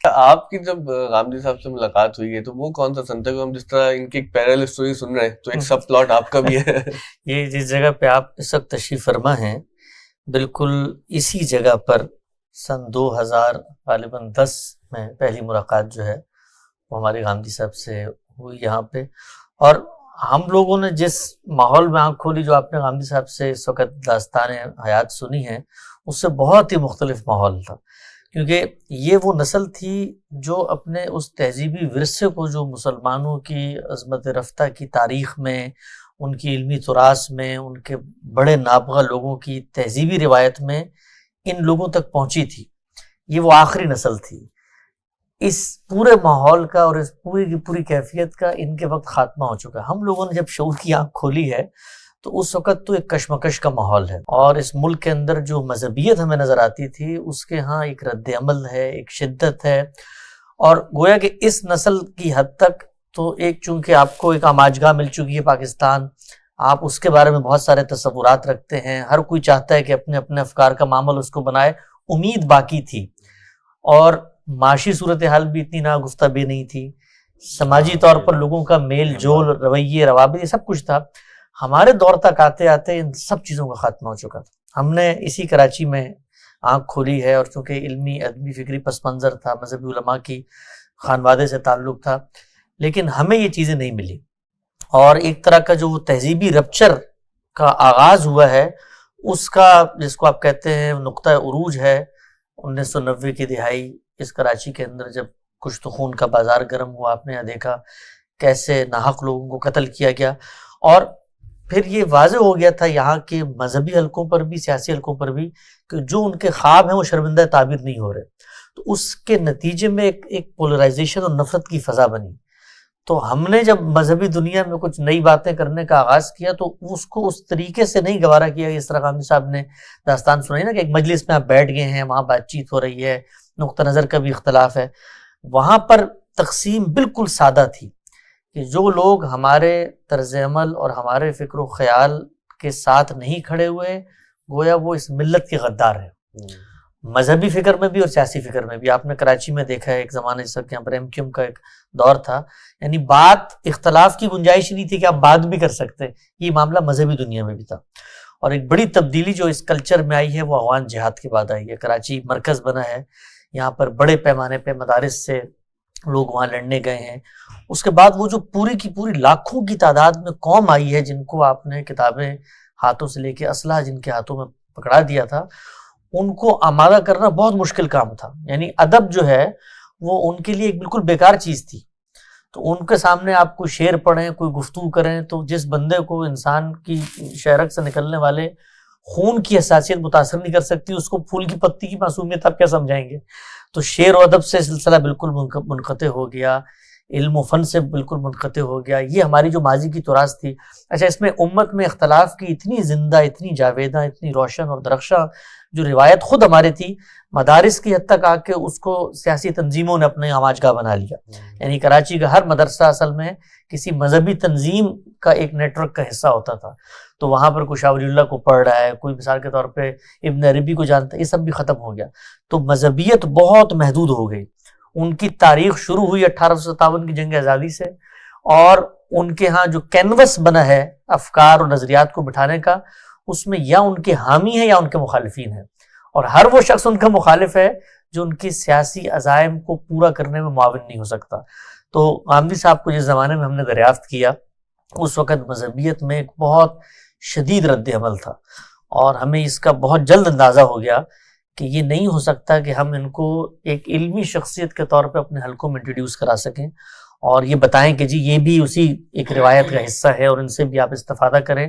آپ کی جب غامدی صاحب سے ملاقات ہوئی ہے تو وہ کون سا سن تھا؟ ہم جس طرح ان کی ایک پیرل اسٹوری سن رہے ہیں تو ایک سب پلاٹ آپ کا بھی ہے. یہ جس جگہ پہ آپ اس وقت تشریف فرما ہیں بالکل اسی جگہ پر سن 2000 غالباً 10 میں پہلی ملاقات جو ہے وہ ہماری غامدی صاحب سے ہوئی یہاں پہ. اور ہم لوگوں نے جس ماحول میں آنکھ کھولی، جو آپ نے غامدی صاحب سے اس وقت داستان حیات سنی ہے، اس سے بہت ہی مختلف ماحول تھا. کیونکہ یہ وہ نسل تھی جو اپنے اس تہذیبی ورثے کو، جو مسلمانوں کی عظمت رفتہ کی تاریخ میں، ان کی علمی تراث میں، ان کے بڑے نابغہ لوگوں کی تہذیبی روایت میں ان لوگوں تک پہنچی تھی. یہ وہ آخری نسل تھی. اس پورے ماحول کا اور اس پوری کی پوری کیفیت کا ان کے وقت خاتمہ ہو چکا ہے. ہم لوگوں نے جب شعور کی آنکھ کھولی ہے تو اس وقت تو ایک کشمکش کا ماحول ہے، اور اس ملک کے اندر جو مذہبیت ہمیں نظر آتی تھی اس کے ہاں ایک رد عمل ہے، ایک شدت ہے. اور گویا کہ اس نسل کی حد تک تو ایک، چونکہ آپ کو ایک آماجگاہ مل چکی ہے پاکستان، آپ اس کے بارے میں بہت سارے تصورات رکھتے ہیں، ہر کوئی چاہتا ہے کہ اپنے اپنے افکار کا معمل اس کو بنائے. امید باقی تھی، اور معاشی صورتحال بھی اتنی ناگفتہ بھی نہیں تھی، سماجی طور پر لوگوں کا میل جول، رویے، روابط، یہ سب کچھ تھا. ہمارے دور تک آتے آتے ان سب چیزوں کا خاتمہ ہو چکا تھا. ہم نے اسی کراچی میں آنکھ کھولی ہے، اور چونکہ علمی ادبی فکری پس منظر تھا، مذہبی علماء کی خانوادے سے تعلق تھا، لیکن ہمیں یہ چیزیں نہیں ملی. اور ایک طرح کا جو وہ تہذیبی رپچر کا آغاز ہوا ہے، اس کا جس کو آپ کہتے ہیں نقطہ عروج ہے 1990 کی دہائی. اس کراچی کے اندر جب کچھ تو خون کا بازار گرم ہوا، آپ نے یہاں دیکھا کیسے ناحق لوگوں کو قتل کیا گیا. اور پھر یہ واضح ہو گیا تھا یہاں کے مذہبی حلقوں پر بھی، سیاسی حلقوں پر بھی، کہ جو ان کے خواب ہیں وہ شرمندہ تعبیر نہیں ہو رہے. تو اس کے نتیجے میں ایک پولرائزیشن اور نفرت کی فضا بنی. تو ہم نے جب مذہبی دنیا میں کچھ نئی باتیں کرنے کا آغاز کیا تو اس کو اس طریقے سے نہیں گوارا کیا. اس طرح غامدی صاحب نے داستان سنائی نا کہ ایک مجلس میں آپ بیٹھ گئے ہیں، وہاں بات چیت ہو رہی ہے، نقطہ نظر کا بھی اختلاف ہے. وہاں پر تقسیم بالکل سادہ تھی کہ جو لوگ ہمارے طرز عمل اور ہمارے فکر و خیال کے ساتھ نہیں کھڑے ہوئے، گویا وہ اس ملت کے غدار ہیں. مذہبی فکر میں بھی اور سیاسی فکر میں بھی. آپ نے کراچی میں دیکھا ہے ایک زمانے جس وقت یہاں پر ایم کیو ایم کا ایک دور تھا، یعنی بات اختلاف کی گنجائش نہیں تھی کہ آپ بات بھی کر سکتے. یہ معاملہ مذہبی دنیا میں بھی تھا. اور ایک بڑی تبدیلی جو اس کلچر میں آئی ہے وہ افغان جہاد کے بعد آئی ہے. کراچی مرکز بنا ہے، یہاں پر بڑے پیمانے پہ مدارس سے لوگ وہاں لڑنے گئے ہیں. اس کے بعد وہ جو پوری کی پوری لاکھوں کی تعداد میں قوم آئی ہے، جن کو آپ نے کتابیں ہاتھوں سے لے کے اسلحہ جن کے ہاتھوں میں پکڑا دیا تھا، ان کو آمادہ کرنا بہت مشکل کام تھا. یعنی ادب جو ہے وہ ان کے لیے ایک بالکل بیکار چیز تھی. تو ان کے سامنے آپ کوئی شعر پڑھیں، کوئی گفتگو کریں، تو جس بندے کو انسان کی شہرک سے نکلنے والے خون کی حساسیت متاثر نہیں کر سکتی، اس کو پھول کی پتی کی معصومیت آپ کیا سمجھائیں گے؟ تو شعر و ادب سے سلسلہ بالکل منقطع ہو گیا، علم و فن سے بالکل منقطع ہو گیا. یہ ہماری جو ماضی کی تراث تھی. اچھا، اس میں امت میں اختلاف کی اتنی زندہ، اتنی جاویدہ، اتنی روشن اور درخشاں جو روایت خود ہمارے تھی، مدارس کی حد تک آ کے اس کو سیاسی تنظیموں نے اپنے آماجگاہ بنا لیا. یعنی کراچی کا ہر مدرسہ اصل میں کسی مذہبی تنظیم کا ایک نیٹ ورک کا حصہ ہوتا تھا. تو وہاں پر کوئی شاہ ولی اللہ کو پڑھ رہا ہے، کوئی مثال کے طور پہ ابن عربی کو جانتا ہے، یہ سب بھی ختم ہو گیا. تو مذہبیت بہت محدود ہو گئی. ان کی تاریخ شروع ہوئی 1857 کی جنگ آزادی سے، اور ان کے ہاں جو کینوس بنا ہے افکار اور نظریات کو بٹھانے کا، اس میں یا ان کے حامی ہیں یا ان کے مخالفین ہیں. اور ہر وہ شخص ان کا مخالف ہے جو ان کی سیاسی عزائم کو پورا کرنے میں معاون نہیں ہو سکتا. تو غامدی صاحب کو جس زمانے میں ہم نے دریافت کیا، اس وقت مذہبیت میں ایک بہت شدید رد عمل تھا، اور ہمیں اس کا بہت جلد اندازہ ہو گیا کہ یہ نہیں ہو سکتا کہ ہم ان کو ایک علمی شخصیت کے طور پہ اپنے حلقوں میں انٹروڈیوس کرا سکیں اور یہ بتائیں کہ جی یہ بھی اسی ایک روایت کا حصہ ہے اور ان سے بھی آپ استفادہ کریں.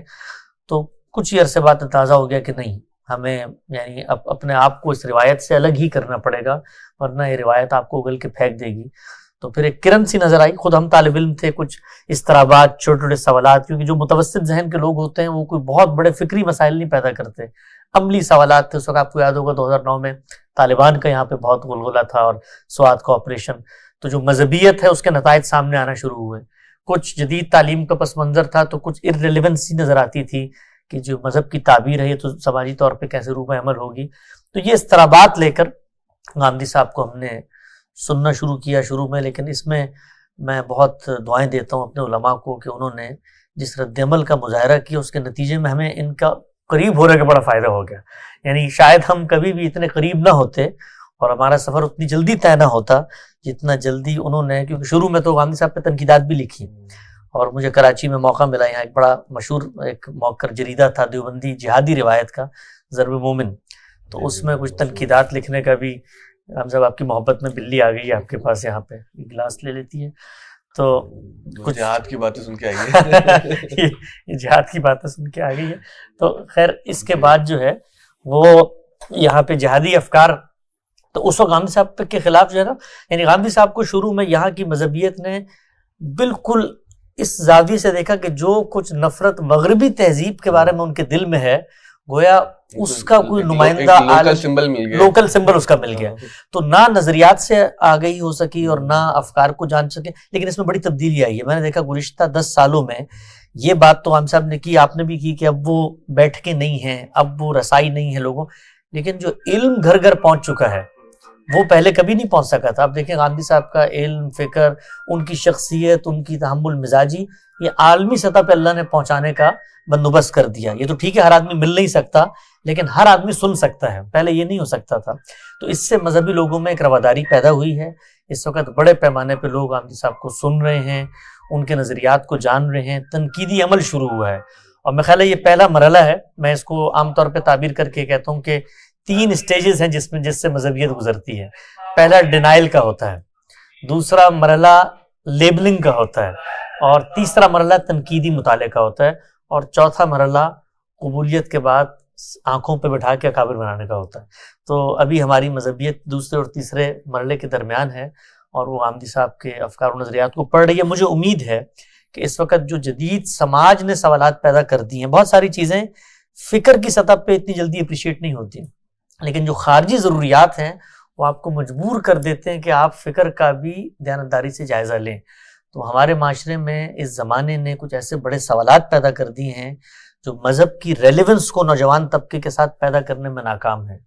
تو کچھ ہی عرصے بعد اندازہ ہو گیا کہ نہیں، ہمیں یعنی اپنے آپ کو اس روایت سے الگ ہی کرنا پڑے گا، ورنہ یہ روایت آپ کو اگل کے پھینک دے گی. تو پھر ایک کرن سی نظر آئی. خود ہم طالب علم تھے، کچھ اضطرابات، چھوٹے چھوٹے سوالات، کیونکہ جو متوسط ذہن کے لوگ ہوتے ہیں وہ کوئی بہت بڑے فکری مسائل نہیں پیدا کرتے، عملی سوالات تھے. اس وقت آپ کو یاد ہوگا 2009 میں طالبان کا یہاں پہ بہت غلغلہ تھا اور سوات کا آپریشن. تو جو مذہبیت ہے اس کے نتائج سامنے آنا شروع ہوئے. کچھ جدید تعلیم کا پس منظر تھا، تو کچھ ارریلیونسی نظر آتی تھی کہ جو مذہب کی تعبیر ہے یہ تو سماجی طور پہ کیسے روح عمل ہوگی. تو یہ اضطرابات لے کر غامدی صاحب کو ہم نے سننا شروع کیا شروع میں، لیکن اس میں میں بہت دعائیں دیتا ہوں اپنے علماء کو کہ انہوں نے جس رد عمل کا مظاہرہ کیا اس کے نتیجے میں ہمیں ان کا قریب ہونے کا بڑا فائدہ ہو گیا. یعنی شاید ہم کبھی بھی اتنے قریب نہ ہوتے اور ہمارا سفر اتنی جلدی طے نہ ہوتا جتنا جلدی انہوں نے، کیونکہ شروع میں تو گاندھی صاحب پہ تنقیدات بھی لکھی، اور مجھے کراچی میں موقع ملا، یہاں ایک بڑا مشہور ایک موقر جریدہ تھا دیوبندی جہادی روایت کا، ضرب مومن، تو اس میں کچھ تنقیدات لکھنے کا بھی، ہم جب آپ کی محبت میں بلی آ گئی ہے آپ کے پاس یہاں پہ گلاس لے لیتی ہے، تو کچھ جہاد کی باتیں سن کے آئی ہے یہ جہاد کی باتیں سن کے آ گئی ہے. تو خیر اس کے بعد جو ہے وہ یہاں پہ جہادی افکار، تو اس وقت گاندھی صاحب کے خلاف جو ہے نا، یعنی گاندھی صاحب کو شروع میں یہاں کی مذہبیت نے بالکل اس زاویے سے دیکھا کہ جو کچھ نفرت مغربی تہذیب کے بارے میں ان کے دل میں ہے، گویا اس کا کوئی نمائندہ لوکل سمبل اس کا مل گیا. تو نہ نظریات سے آگہی ہو سکی اور نہ افکار کو جان سکے، لیکن اس میں بڑی تبدیلی آئی ہے. میں نے دیکھا گزشتہ 10 سالوں میں یہ بات تو ہم صاحب نے کی، آپ نے بھی کی، کہ اب وہ بیٹھ کے نہیں ہیں، اب وہ رسائی نہیں ہے لوگوں، لیکن جو علم گھر گھر پہنچ چکا ہے وہ پہلے کبھی نہیں پہنچ سکا تھا. آپ دیکھیں گاندھی صاحب کا علم، فکر، ان کی شخصیت، ان کی تحمل مزاجی، یہ عالمی سطح پہ اللہ نے پہنچانے کا بندوبست کر دیا. یہ تو ٹھیک ہے ہر آدمی مل نہیں سکتا، لیکن ہر آدمی سن سکتا ہے، پہلے یہ نہیں ہو سکتا تھا. تو اس سے مذہبی لوگوں میں ایک رواداری پیدا ہوئی ہے. اس وقت بڑے پیمانے پہ لوگ گاندھی صاحب کو سن رہے ہیں، ان کے نظریات کو جان رہے ہیں، تنقیدی عمل شروع ہوا ہے. اور میرا خیال ہے یہ پہلا مرحلہ ہے. میں اس کو عام طور پہ تعبیر کر کے کہتا ہوں کہ 3 اسٹیجز ہیں جس سے مذہبیت گزرتی ہے. پہلا ڈینائل کا ہوتا ہے، دوسرا مرحلہ لیبلنگ کا ہوتا ہے، اور تیسرا مرحلہ تنقیدی مطالعے کا ہوتا ہے، اور چوتھا مرحلہ قبولیت کے بعد آنکھوں پہ بٹھا کے اکابر بنانے کا ہوتا ہے. تو ابھی ہماری مذہبیت دوسرے اور تیسرے مرحلے کے درمیان ہے، اور وہ گاندھی صاحب کے افکار و نظریات کو پڑھ رہی ہے. مجھے امید ہے کہ اس وقت جو جدید سماج نے سوالات پیدا کر دی ہیں، بہت ساری چیزیں فکر کی سطح پہ اتنی جلدی اپریشیٹ نہیں ہوتی، لیکن جو خارجی ضروریات ہیں وہ آپ کو مجبور کر دیتے ہیں کہ آپ فکر کا بھی دیانتداری سے جائزہ لیں. تو ہمارے معاشرے میں اس زمانے نے کچھ ایسے بڑے سوالات پیدا کر دیے ہیں جو مذہب کی ریلیونس کو نوجوان طبقے کے ساتھ پیدا کرنے میں ناکام ہے.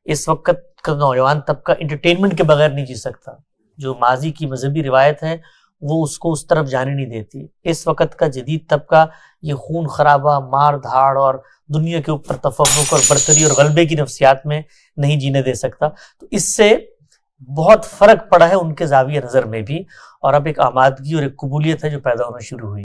اس وقت کا نوجوان طبقہ انٹرٹینمنٹ کے بغیر نہیں جی سکتا. جو ماضی کی مذہبی روایت ہے وہ اس کو اس طرف جانے نہیں دیتی. اس وقت کا جدید طبقہ یہ خون خرابہ، مار دھاڑ اور دنیا کے اوپر تفوق اور برتری اور غلبے کی نفسیات میں نہیں جینے دے سکتا. تو اس سے بہت فرق پڑا ہے ان کے زاویہ نظر میں بھی، اور اب ایک آمادگی اور ایک قبولیت ہے جو پیدا ہونا شروع ہوئی.